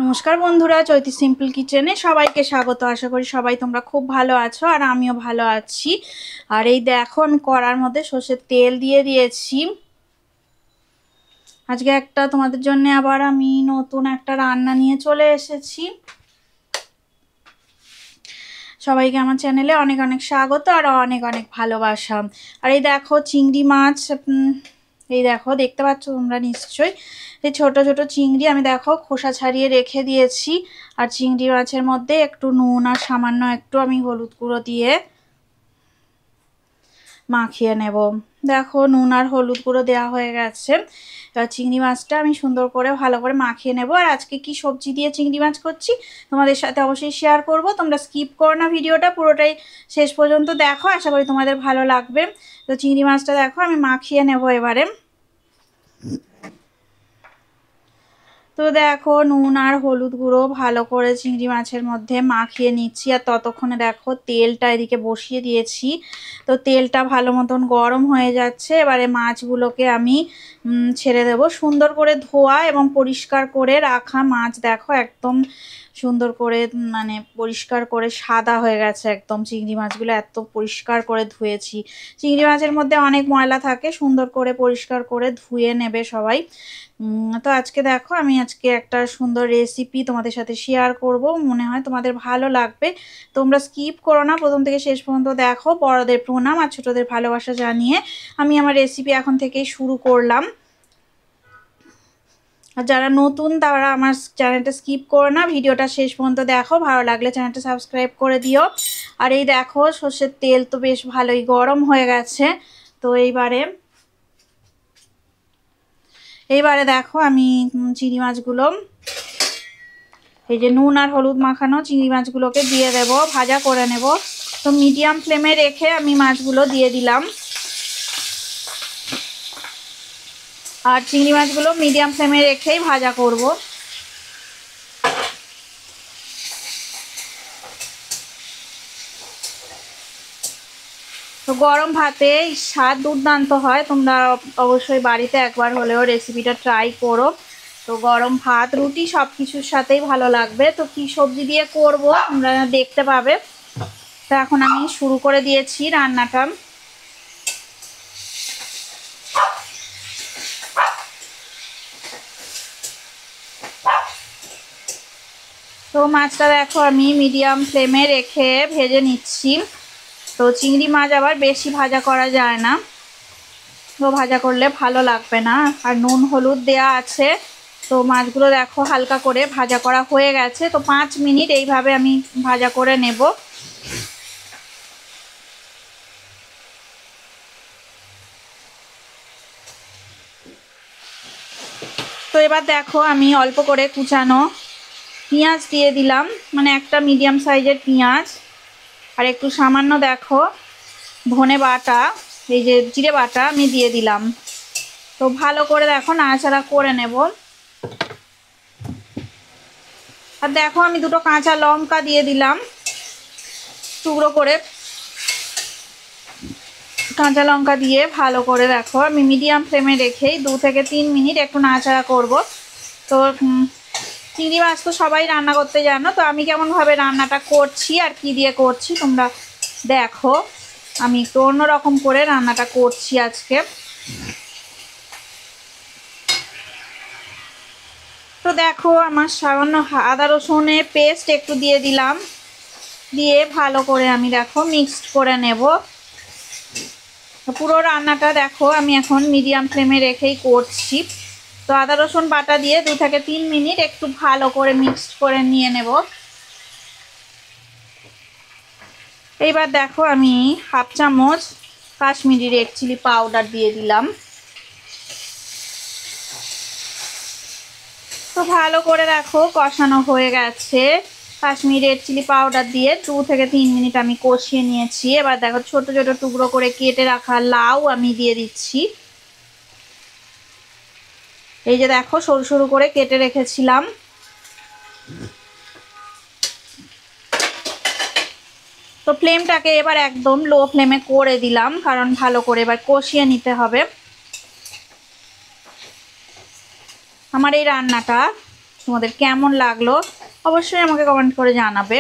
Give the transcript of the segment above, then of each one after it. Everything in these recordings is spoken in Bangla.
নমস্কার বন্ধুরা, চৈতি সিম্পল কিচেনে সবাইকে স্বাগত। আশা করি সবাই তোমরা খুব ভালো আছো আর আমিও ভালো আছি। আর এই দেখো, আমি কড়ার মধ্যে সর্ষের তেল দিয়ে দিয়েছি। আজকে তোমাদের জন্য আবার আমি নতুন একটা রান্না নিয়ে চলে এসেছি। সবাইকে আমার চ্যানেলে অনেক অনেক স্বাগত আর অনেক অনেক ভালোবাসা। আর এই দেখো চিংড়ি মাছ, এই দেখো দেখতে পাচ্ছ তোমরা নিশ্চয়ই। এই ছোট ছোট চিংড়ি আমি দেখো খোসা ছাড়িয়ে রেখে দিয়েছি। আর চিংড়ি মাছের মধ্যে একটু নুন আর সামান্য একটু আমি হলুদ গুঁড়ো দিয়ে মাখিয়ে নেব। দেখো নুন আর হলুদ গুঁড়ো দেওয়া হয়ে গেছে। এবার চিংড়ি মাছটা আমি সুন্দর করে ভালো করে মাখিয়ে নেব। আর আজকে কি সবজি দিয়ে চিংড়ি মাছ করছি তোমাদের সাথে অবশ্যই শেয়ার করব। তোমরা স্কিপ করো না, ভিডিওটা পুরোটাই শেষ পর্যন্ত দেখো, আশা করি তোমাদের ভালো লাগবে। তো চিংড়ি মাছটা দেখো আমি মাখিয়ে নেব এবারে। তো দেখো নুন আর হলুদ গুঁড়ো ভালো করে চিংড়ি মাছের মধ্যে মাখিয়ে নিচ্ছি। আর ততক্ষণে দেখো তেলটা এদিকে বসিয়ে দিয়েছি। তো তেলটা ভালো মতন গরম হয়ে যাচ্ছে। এবারে মাছগুলোকে আমি ছেড়ে দেব। সুন্দর করে ধোয়া এবং পরিষ্কার করে রাখা মাছ দেখো একদম সুন্দর করে মানে পরিষ্কার করে সাদা হয়ে গেছে একদম। চিংড়ি মাছগুলো এত পরিষ্কার করে ধুয়েছি। চিংড়ি মাছের মধ্যে অনেক ময়লা থাকে, সুন্দর করে পরিষ্কার করে ধুয়ে নেবে সবাই। তো আজকে দেখো আমি আজকে একটা সুন্দর রেসিপি তোমাদের সাথে শেয়ার করব, মনে হয় তোমাদের ভালো লাগবে। তোমরা স্কিপ করো না, প্রথম থেকে শেষ পর্যন্ত দেখো। বড়দের প্রণাম আর ছোটদের ভালোবাসা জানিয়ে আমি আমার রেসিপি এখন থেকেই শুরু করলাম। আর যারা নতুন তারা আমার চ্যানেলটা স্কিপ করো না, ভিডিওটা শেষ পর্যন্ত দেখো। ভালো লাগলে চ্যানেলটা সাবস্ক্রাইব করে দিও। আর এই দেখো সর্ষের তেল তো বেশ ভালোই গরম হয়ে গেছে। তো এইবারে দেখো আমি চিংড়ি মাছগুলো, এই যে নুন আর হলুদ মাখানো চিংড়ি মাছগুলোকে দিয়ে দেব, ভাজা করে নেব। তো মিডিয়াম ফ্লেমে রেখে আমি মাছগুলো দিয়ে দিলাম। আর চিংড়ি মাছগুলো মিডিয়াম ফ্লেমে রেখেই ভাজা করব। তো গরম ভাতে স্বাদ দুর্দান্ত হয়, তোমরা অবশ্যই বাড়িতে একবার হলেও রেসিপিটা ট্রাই করো। তো গরম ভাত রুটি সব কিছুর সাথেই ভালো লাগবে। তো কি সবজি দিয়ে করব তোমরা দেখতে পাবে। তো এখন আমি শুরু করে দিয়েছি রান্নাটা। তো মাছটা দেখো আমি মিডিয়াম ফ্লেমে রেখে ভেজে নিচ্ছি। তো চিংড়ি মাছ আবার বেশি ভাজা করা যায় না, তো ভাজা করলে ভালো লাগবে না। আর নুন হলুদ দেয়া আছে। তো মাছগুলো দেখো হালকা করে ভাজা করা হয়ে গেছে। তো 5 মিনিট এইভাবে আমি ভাজা করে নেব। তো এবার দেখো আমি অল্প করে কুচানো পেঁয়াজ দিয়ে দিলাম, মানে একটা মিডিয়াম সাইজের পেঁয়াজ। আর একটু সামান্য দেখো ধনে বাটা, এই যে জিরে বাটা আমি দিয়ে দিলাম। তো ভালো করে দেখো নাড়াচাড়া করে নেব। আর দেখো আমি দুটো কাঁচা লঙ্কা দিয়ে দিলাম টুকরো করে। কাঁচা লঙ্কা দিয়ে ভালো করে দেখো আমি মিডিয়াম ফ্লেমে রেখেই 2 থেকে 3 মিনিট একটু নাড়াচাড়া করব। তো চিংড়ি মাছ তো সবাই রান্না করতে জানো, তো আমি কেমনভাবে রান্নাটা করছি আর কি দিয়ে করছি তোমরা দেখো। আমি একটু অন্যরকম করে রান্নাটা করছি আজকে। তো দেখো আমার সামান্য আদা রসুনের পেস্ট একটু দিয়ে দিলাম, দিয়ে ভালো করে আমি দেখো মিক্সড করে নেব। পুরো রান্নাটা দেখো আমি এখন মিডিয়াম ফ্লেমে রেখেই করছি। তো আদা রসুন বাটা দিয়ে 2 থেকে 3 মিনিট একটু ভালো করে মিক্সড করে নিয়ে নেব। এইবার দেখো আমি হাফ চামচ কাশ্মীরি রেড চিলি পাউডার দিয়ে দিলাম। তো ভালো করে দেখো কষানো হয়ে গেছে। কাশ্মীরি রেড চিলি পাউডার দিয়ে 2 থেকে 3 মিনিট আমি কষিয়ে নিয়েছি। এবার দেখো ছোট ছোট টুকরো করে কেটে রাখা লাউ আমি দিয়ে দিচ্ছি। এই যে দেখো সরু সরু করে কেটে রেখেছিলাম। তো ফ্লেমটাকে এবার একদম লো ফ্লেমে করে দিলাম, কারণ ভালো করে এবার কষিয়ে নিতে হবে। আমার এই রান্নাটা তোমাদের কেমন লাগলো অবশ্যই আমাকে কমেন্ট করে জানাবে।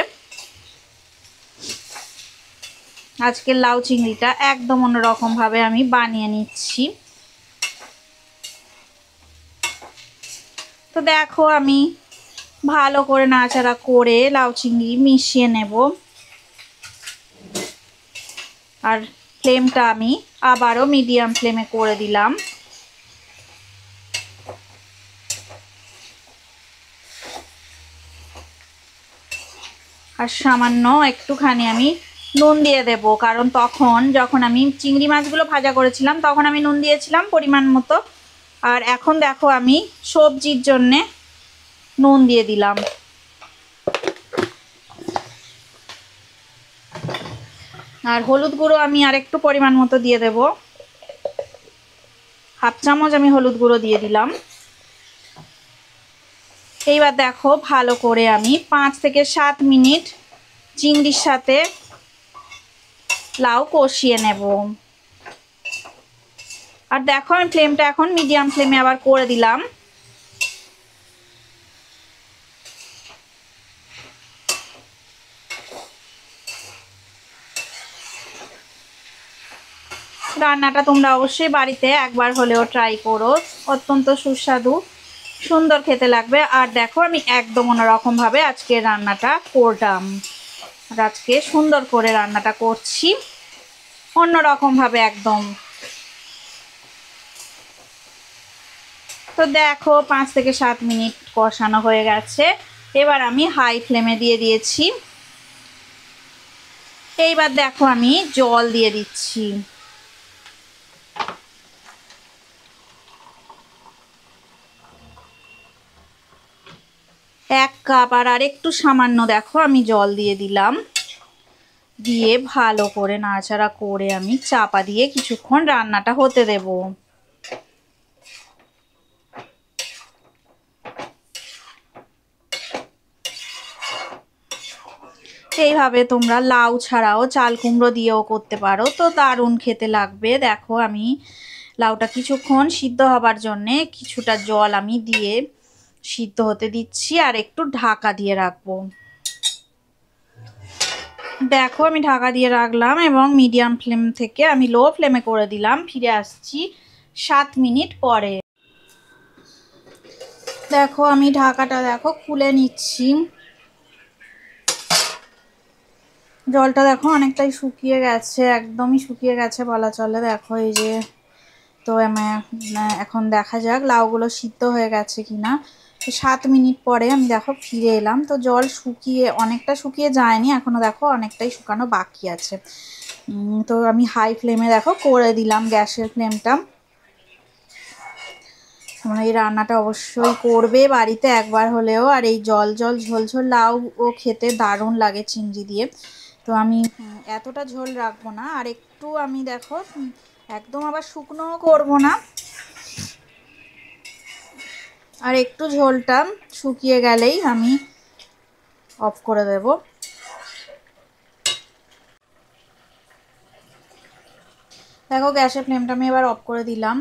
আজকের লাউ চিংড়িটা একদম অন্যরকম ভাবে আমি বানিয়ে নিচ্ছি। তো দেখো আমি ভালো করে নাড়াচাড়া করে লাউ চিংড়ি মিশিয়ে নেব। আর ফ্লেমটা আমি আবারও মিডিয়াম ফ্লেমে করে দিলাম। আর সামান্য একটুখানি আমি নুন দিয়ে দেব, কারণ তখন যখন আমি চিংড়ি মাছগুলো ভাজা করেছিলাম তখন আমি নুন দিয়েছিলাম পরিমাণ মতো। আর এখন দেখো আমি সবজির জন্যে নুন দিয়ে দিলাম। আর হলুদ গুঁড়ো আমি আরেকটু পরিমাণ মতো দিয়ে দেব, 1/2 চামচ আমি হলুদ গুঁড়ো দিয়ে দিলাম। এইবার দেখো ভালো করে আমি 5 থেকে 7 মিনিট চিংড়ির সাথে লাউ কষিয়ে নেব। আর দেখো আমি ফ্লেমটা এখন মিডিয়াম ফ্লেমে আবার করে দিলাম। রান্নাটা তোমরা অবশ্যই বাড়িতে একবার হলেও ট্রাই করো, অত্যন্ত সুস্বাদু সুন্দর খেতে লাগবে। আর দেখো আমি একদম অন্যরকম ভাবে আজকে রান্নাটা করলাম। আর আজকে সুন্দর করে রান্নাটা করছি অন্যরকম ভাবে একদম। তো দেখো 5 থেকে 7 মিনিট কষানো হয়ে গেছে। এবার আমি হাই ফ্লেমে দিয়ে দিয়েছি। এইবার দেখো আমি জল দিয়ে দিচ্ছি। 1 কাপ আর একটু সামান্য দেখো আমি জল দিয়ে দিলাম। দিয়ে ভালো করে নাড়াচাড়া করে আমি চাপা দিয়ে কিছুক্ষণ রান্নাটা হতে দেব। এইভাবে তোমরা লাউ ছাড়াও চাল কুমড়ো দিয়েও করতে পারো, তো দারুণ খেতে লাগবে। দেখো আমি লাউটা কিছুক্ষণ সিদ্ধ হবার জন্যে কিছুটা জল আমি দিয়ে সিদ্ধ হতে দিচ্ছি আর একটু ঢাকা দিয়ে রাখবো। দেখো আমি ঢাকা দিয়ে রাখলাম এবং মিডিয়াম ফ্লেম থেকে আমি লো ফ্লেমে করে দিলাম। ফিরে আসছি 7 মিনিট পরে। দেখো আমি ঢাকাটা দেখো খুলে নিচ্ছি। জলটা দেখো অনেকটাই শুকিয়ে গেছে, একদমই শুকিয়ে গেছে বলা চলে। দেখো এই যে, তো এখন দেখা যাক লাউগুলো সিদ্ধ হয়ে গেছে কিনা। তো 7 মিনিট পরে আমি দেখো ফিরে এলাম। তো জল শুকিয়ে অনেকটা শুকিয়ে যায়নি, এখনো দেখো অনেকটাই শুকানো বাকি আছে। তো আমি হাই ফ্লেমে দেখো করে দিলাম গ্যাসের ফ্লেমটা। তোমরা এই রান্নাটা অবশ্যই করবে বাড়িতে একবার হলেও। আর এই জল জল ঝোল ঝোল লাউ ও খেতে দারুণ লাগে চিংড়ি দিয়ে। তো আমি এতটা ঝোল রাখবো না, আর একটু আমি দেখো একদম আবার শুকনোও করবো না, আর একটু ঝোলটা শুকিয়ে গেলেই আমি অফ করে দেব। দেখো গ্যাসের ফ্লেমটা আমি এবার অফ করে দিলাম।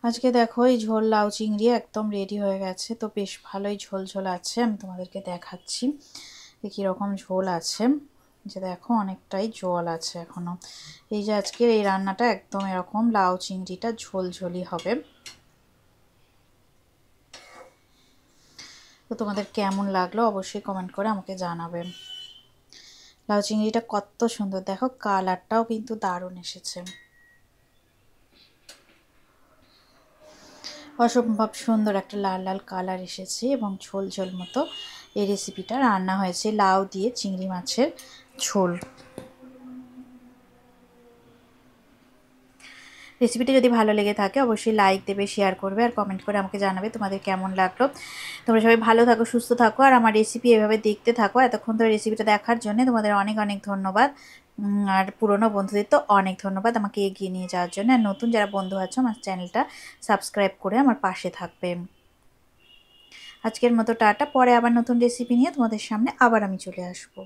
আজকে দেখো এই ঝোল লাউ চিংড়ি একদম রেডি হয়ে গেছে। তো বেশ ভালোই ঝোল ঝোল আছে, আমি তোমাদেরকে দেখাচ্ছি কীরকম ঝোল আছে। যে দেখো অনেকটাই জল আছে এখনো। এই যে আজকের এই রান্নাটা একদম এরকম লাউ চিংড়িটা ঝোল ঝোলই হবে। তো তোমাদের কেমন লাগলো অবশ্যই কমেন্ট করে আমাকে জানাবে। লাউ চিংড়িটা কত সুন্দর, দেখো কালারটাও কিন্তু দারুণ এসেছে, অসম্ভব সুন্দর একটা লাল লাল কালার এসেছে এবং ঝোল ঝোল মতো এই রেসিপিটা রান্না হয়েছে লাউ দিয়ে চিংড়ি মাছের ঝোল। রেসিপিটি যদি ভালো লেগে থাকে অবশ্যই লাইক দেবে, শেয়ার করবে আর কমেন্ট করে আমাকে জানাবে তোমাদের কেমন লাগলো। তোমরা সবাই ভালো থাকো, সুস্থ থাকো আর আমার রেসিপি এভাবে দেখতে থাকো। এতক্ষণ ধরে রেসিপিটা দেখার জন্য তোমাদের অনেক অনেক ধন্যবাদ। আর পুরনো বন্ধুদের তো অনেক ধন্যবাদ আমাকে এগিয়ে নিয়ে যাওয়ার জন্য। আর নতুন যারা বন্ধু আছো আমার চ্যানেলটা সাবস্ক্রাইব করে আমার পাশে থাকবে। আজকের মতো টাটা, পরে আবার নতুন রেসিপি নিয়ে তোমাদের সামনে আবার আমি চলে আসবো।